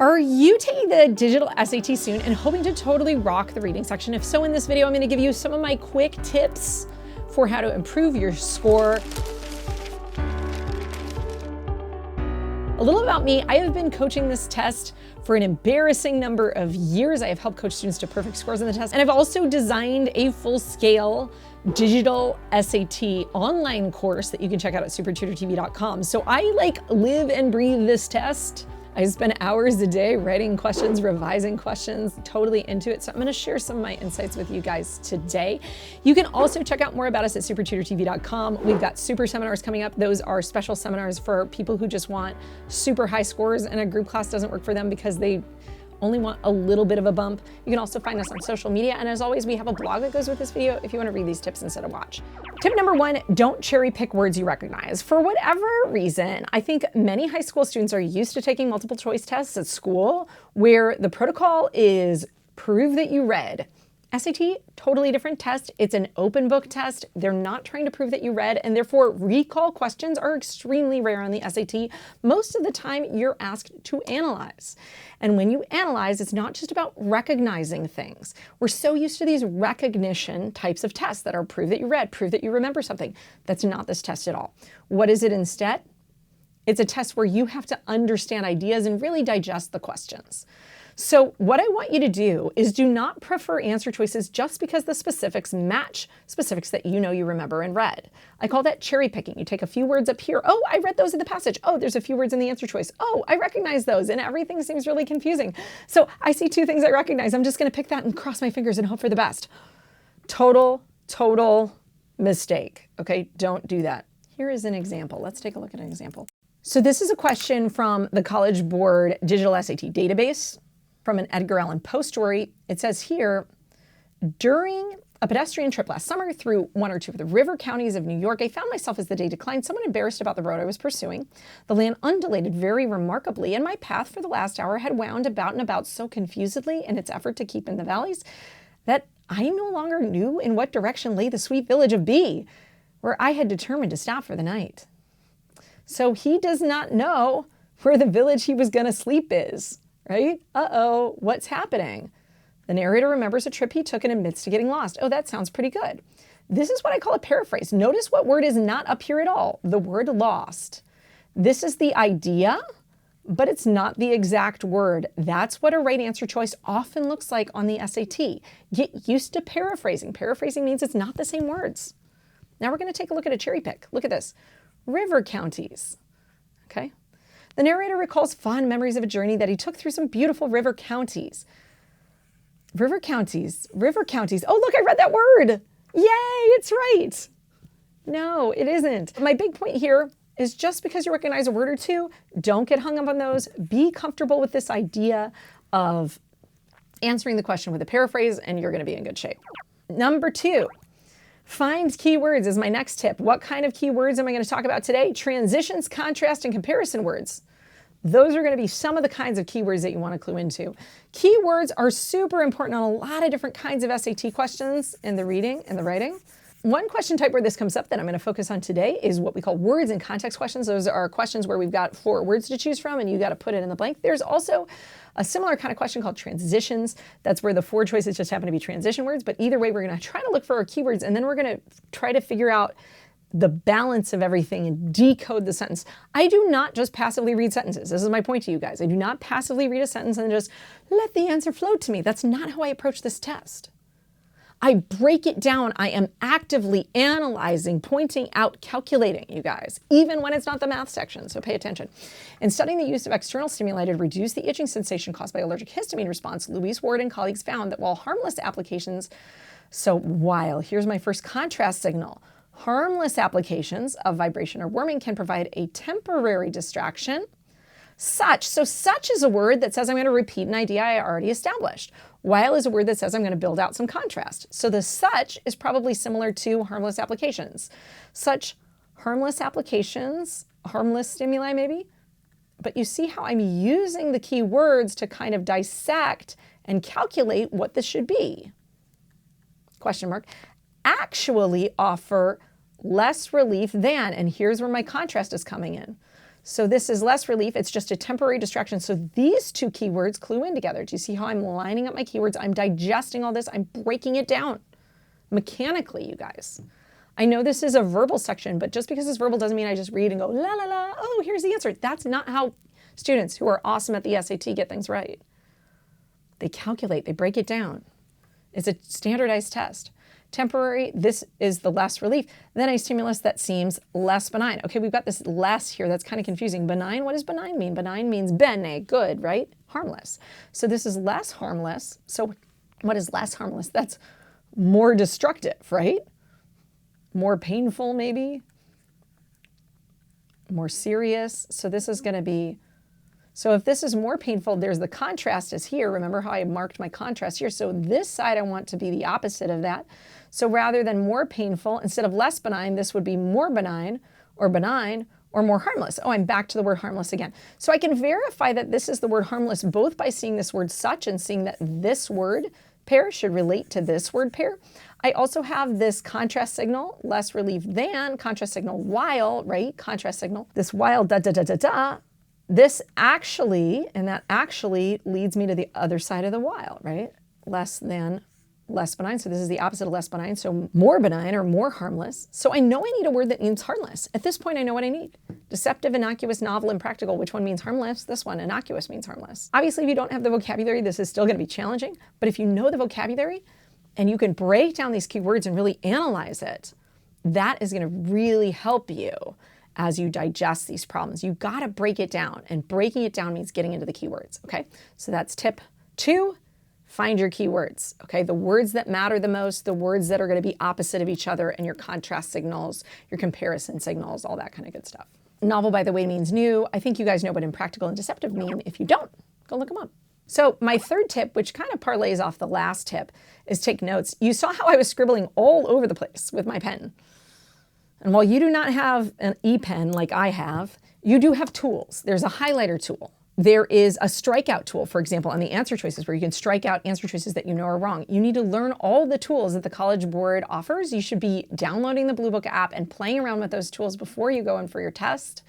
Are you taking the digital SAT soon and hoping to totally rock the reading section? If so, in this video, I'm going to give you some of my quick tips for how to improve your score. A little about me, I have been coaching this test for an embarrassing number of years. I have helped coach students to perfect scores on the test, and I've also designed a full-scale digital SAT online course that you can check out at SupertutorTV.com. So I live and breathe this test. I spend hours a day writing questions, revising questions, totally into it. So I'm gonna share some of my insights with you guys today. You can also check out more about us at SupertutorTV.com. We've got super seminars coming up. Those are special seminars for people who just want super high scores and a group class doesn't work for them because they only want a little bit of a bump. You can also find us on social media. And as always, we have a blog that goes with this video if you want to read these tips instead of watch. Tip number one, don't cherry pick words you recognize. For whatever reason, I think many high school students are used to taking multiple choice tests at school where the protocol is prove that you read. SAT, totally different test. It's an open book test. They're not trying to prove that you read, and therefore recall questions are extremely rare on the SAT. Most of the time you're asked to analyze. And when you analyze, it's not just about recognizing things. We're so used to these recognition types of tests that are prove that you read, prove that you remember something. That's not this test at all. What is it instead? It's a test where you have to understand ideas and really digest the questions. So what I want you to do is do not prefer answer choices just because the specifics match specifics that you know you remember and read. I call that cherry picking. You take a few words up here. Oh, I read those in the passage. Oh, there's a few words in the answer choice. Oh, I recognize those, and everything seems really confusing. So I see two things I recognize. I'm just going to pick that and cross my fingers and hope for the best. Total mistake. Okay, don't do that. Here is an example. Let's take a look at an example. So this is a question from the College Board Digital SAT database, from an Edgar Allan Poe story. It says here, during a pedestrian trip last summer through one or two of the river counties of New York, I found myself as the day declined somewhat embarrassed about the road I was pursuing. The land undulated very remarkably, and my path for the last hour had wound about and about so confusedly in its effort to keep in the valleys that I no longer knew in what direction lay the sweet village of B, where I had determined to stop for the night. So he does not know where the village he was going to sleep is. Right? Uh-oh, what's happening? The narrator remembers a trip he took and admits to getting lost. Oh, that sounds pretty good. This is what I call a paraphrase. Notice what word is not up here at all. The word lost. This is the idea, but it's not the exact word. That's what a right answer choice often looks like on the SAT. Get used to paraphrasing. Paraphrasing means it's not the same words. Now we're going to take a look at a cherry pick. Look at this. River counties. Okay. The narrator recalls fond memories of a journey that he took through some beautiful river counties. River counties, river counties. Oh, look, I read that word. Yay, it's right. No, it isn't. My big point here is just because you recognize a word or two, don't get hung up on those. Be comfortable with this idea of answering the question with a paraphrase, and you're going to be in good shape. Number two, find keywords is my next tip. What kind of keywords am I going to talk about today? Transitions, contrast, and comparison words. Those are going to be some of the kinds of keywords that you want to clue into. Keywords are super important on a lot of different kinds of SAT questions in the reading and the writing. One question type where this comes up that I'm going to focus on today is what we call words and context questions. Those are questions where we've got 4 words to choose from and you got to put it in the blank. There's also a similar kind of question called transitions. That's where the 4 choices just happen to be transition words. But either way, we're going to try to look for our keywords and then we're going to try to figure out the balance of everything and decode the sentence. I do not just passively read sentences. This is my point to you guys. I do not passively read a sentence and just let the answer float to me. That's not how I approach this test. I break it down. I am actively analyzing, pointing out, calculating, you guys, even when it's not the math section, so pay attention. In studying the use of external stimuli to reduce the itching sensation caused by allergic histamine response, Louise Ward and colleagues found that while here's my first contrast signal, harmless applications of vibration or warming can provide a temporary distraction. Such is a word that says I'm going to repeat an idea I already established. While is a word that says I'm going to build out some contrast. So the such is probably similar to harmless applications. Such, harmless applications, harmless stimuli maybe. But you see how I'm using the key words to kind of dissect and calculate what this should be. Question mark. Actually offer less relief than, and here's where my contrast is coming in. So this is less relief. It's just a temporary distraction. So these two keywords clue in together. Do you see how I'm lining up my keywords? I'm digesting all this. I'm breaking it down mechanically, you guys. I know this is a verbal section, but just because it's verbal doesn't mean I just read and go, la, la, la, oh, here's the answer. That's not how students who are awesome at the SAT get things right. They calculate, they break it down. It's a standardized test. Temporary, this is the less relief. Then a stimulus that seems less benign. Okay, we've got this less here. That's kind of confusing. Benign, what does benign mean? Benign means bene, good, right? Harmless. So this is less harmless. So what is less harmless? That's more destructive, right? More painful, maybe. More serious. So this is going to be, so if this is more painful, there's the contrast is here. Remember how I marked my contrast here? So this side I want to be the opposite of that. So rather than more painful, instead of less benign, this would be more benign or more harmless. Oh, I'm back to the word harmless again. So I can verify that this is the word harmless both by seeing this word such and seeing that this word pair should relate to this word pair. I also have this contrast signal, less relief than, contrast signal while, right? Contrast signal, this while, da, da, da, da, da. This actually, and that actually leads me to the other side of the while, right? Less than, less benign. So this is the opposite of less benign. So more benign or more harmless. So I know I need a word that means harmless. At this point, I know what I need. Deceptive, innocuous, novel, and practical. Which one means harmless? This one, innocuous, means harmless. Obviously, if you don't have the vocabulary, this is still going to be challenging. But if you know the vocabulary and you can break down these keywords and really analyze it, that is going to really help you as you digest these problems. You got to break it down. And breaking it down means getting into the keywords. Okay, so that's tip 2. Find your keywords, okay? The words that matter the most, the words that are going to be opposite of each other, and your contrast signals, your comparison signals, all that kind of good stuff. Novel, by the way, means new. I think you guys know what impractical and deceptive mean. If you don't, go look them up. So my third tip, which kind of parlays off the last tip, is take notes. You saw how I was scribbling all over the place with my pen. And while you do not have an e-pen like I have, you do have tools. There's a highlighter tool. There is a strikeout tool, for example, on the answer choices where you can strike out answer choices that you know are wrong. You need to learn all the tools that the College Board offers. You should be downloading the Blue Book app and playing around with those tools before you go in for your test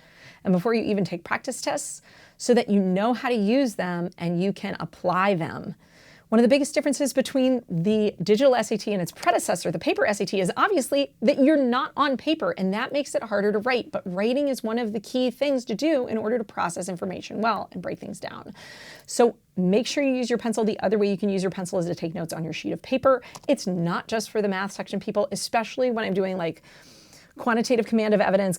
and before you even take practice tests so that you know how to use them and you can apply them. One of the biggest differences between the digital SAT and its predecessor, the paper SAT, is obviously that you're not on paper, and that makes it harder to write. But writing is one of the key things to do in order to process information well and break things down. So make sure you use your pencil. The other way you can use your pencil is to take notes on your sheet of paper. It's not just for the math section people, especially when I'm doing like quantitative command of evidence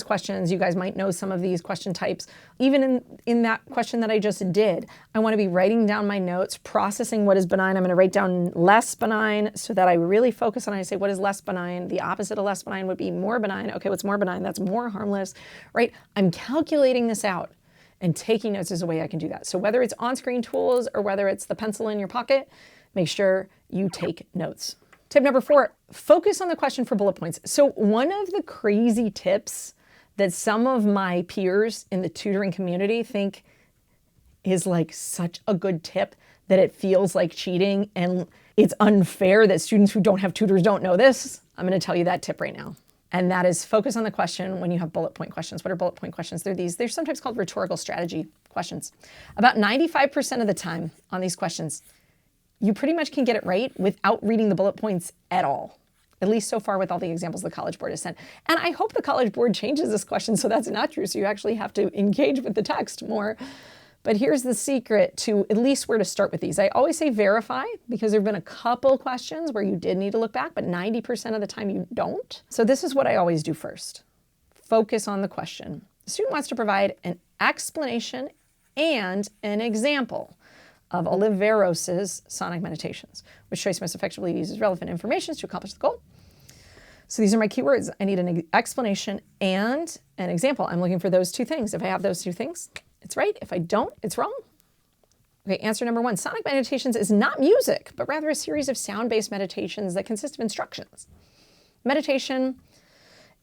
questions. You guys might know some of these question types. Even in that question that I just did, I want to be writing down my notes, processing what is benign. I'm going to write down less benign so that I really focus on it. I say, what is less benign? The opposite of less benign would be more benign. Okay, what's more benign? That's more harmless, right? I'm calculating this out, and taking notes is a way I can do that. So whether it's on-screen tools or whether it's the pencil in your pocket, make sure you take notes. Tip number 4, focus on the question for bullet points. So one of the crazy tips that some of my peers in the tutoring community think is like such a good tip that it feels like cheating and it's unfair that students who don't have tutors don't know this. I'm going to tell you that tip right now. And that is focus on the question when you have bullet point questions. What are bullet point questions? They're sometimes called rhetorical strategy questions. About 95% of the time on these questions, you pretty much can get it right without reading the bullet points at all, at least so far with all the examples the College Board has sent. And I hope the College Board changes this question so that's not true, so you actually have to engage with the text more. But here's the secret to at least where to start with these. I always say verify, because there have been a couple questions where you did need to look back, but 90% of the time you don't. So this is what I always do first. Focus on the question. The student wants to provide an explanation and an example of Oliveros's sonic meditations, which choice most effectively uses relevant information to accomplish the goal. So these are my keywords. I need an explanation and an example. I'm looking for those two things. If I have those two things, it's right. If I don't, it's wrong. Okay, answer number 1. Sonic meditations is not music, but rather a series of sound-based meditations that consist of instructions. Meditation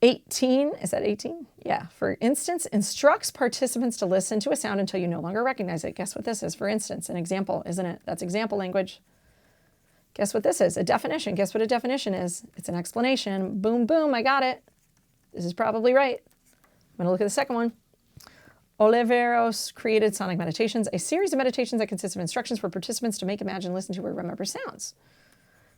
18, is that 18? Yeah, for instance, instructs participants to listen to a sound until you no longer recognize it. Guess what this is? For instance, an example, isn't it? That's example language. Guess what this is? A definition. Guess what a definition is? It's an explanation. Boom, boom, I got it. This is probably right. I'm going to look at the second one. Oliveros created Sonic Meditations, a series of meditations that consist of instructions for participants to make, imagine, listen to, or remember sounds.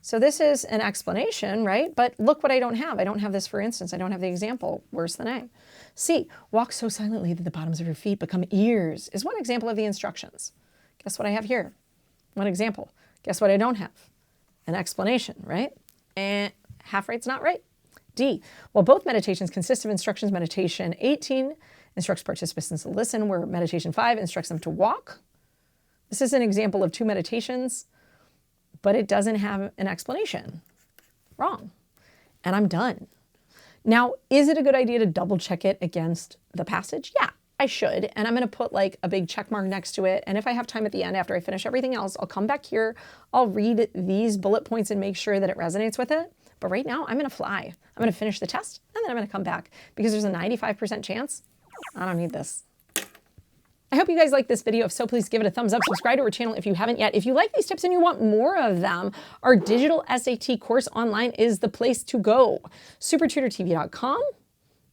So this is an explanation, right? But look what I don't have. I don't have this, for instance. I don't have the example, worse than A. C, walk so silently that the bottoms of your feet become ears, is one example of the instructions. Guess what I have here? One example. Guess what I don't have? An explanation, right? And half right's not right. D, while both meditations consist of instructions, meditation 18 instructs participants to listen, where meditation 5 instructs them to walk. This is an example of 2 meditations, but it doesn't have an explanation. Wrong. And I'm done. Now, is it a good idea to double check it against the passage? Yeah, I should. And I'm going to put like a big check mark next to it. And if I have time at the end, after I finish everything else, I'll come back here. I'll read these bullet points and make sure that it resonates with it. But right now, I'm going to fly. I'm going to finish the test, and then I'm going to come back because there's a 95% chance I don't need this. I hope you guys like this video. If so, please give it a thumbs up. Subscribe to our channel if you haven't yet. If you like these tips and you want more of them, our digital SAT course online is the place to go. SupertutorTV.com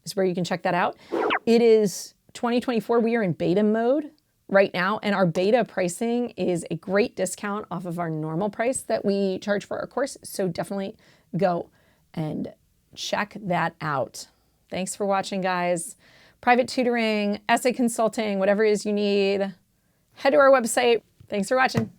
is where you can check that out. It is 2024. We are in beta mode right now, and our beta pricing is a great discount off of our normal price that we charge for our course. So definitely go and check that out. Thanks for watching, guys. Private tutoring, essay consulting, whatever it is you need, head to our website. Thanks for watching.